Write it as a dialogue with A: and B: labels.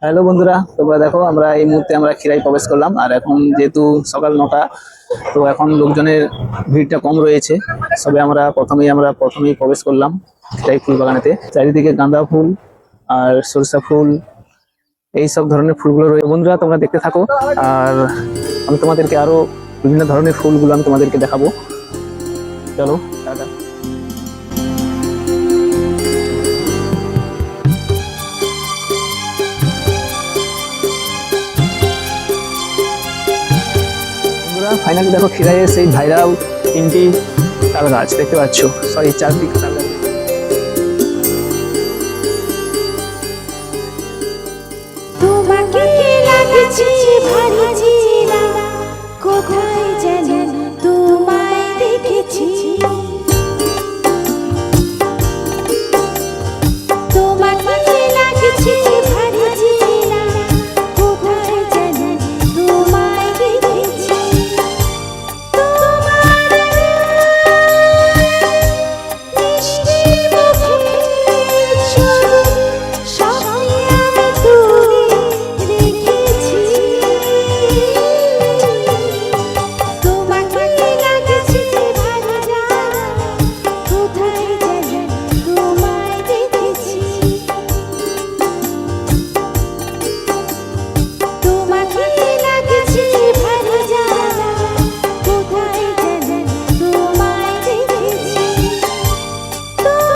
A: Hello বন্ধুরা, তোমরা দেখো আমরা এই মুহূর্তে আমরা খিরাই প্রবেশ করলাম। আর এখন যেহেতু সকাল 9টা, তো এখন লোকজনের ভিড়টা কম রয়েছে। আমরা প্রথমেই প্রবেশ করলাম খিরাই ফুল বাগানেতে। চারিদিকে গাঁদা ফুল আর সরিষা ফুল, এই সব ধরনের ফুলগুলো রয়েছে। বন্ধুরা তোমরা দেখতে থাকো, আর আমি তোমাদেরকে আরো বিভিন্ন ধরনের ফুলগুলো আমি তোমাদেরকে দেখাবো। চলো টাটা। ফাইনালি দেখো খিরাইয়ের সেই ভাইরাল 3টি তাল গাছ দেখতে পাচ্ছ, সরি 4টি তাল গাছ।
B: তোমাকে লাগছে ভারী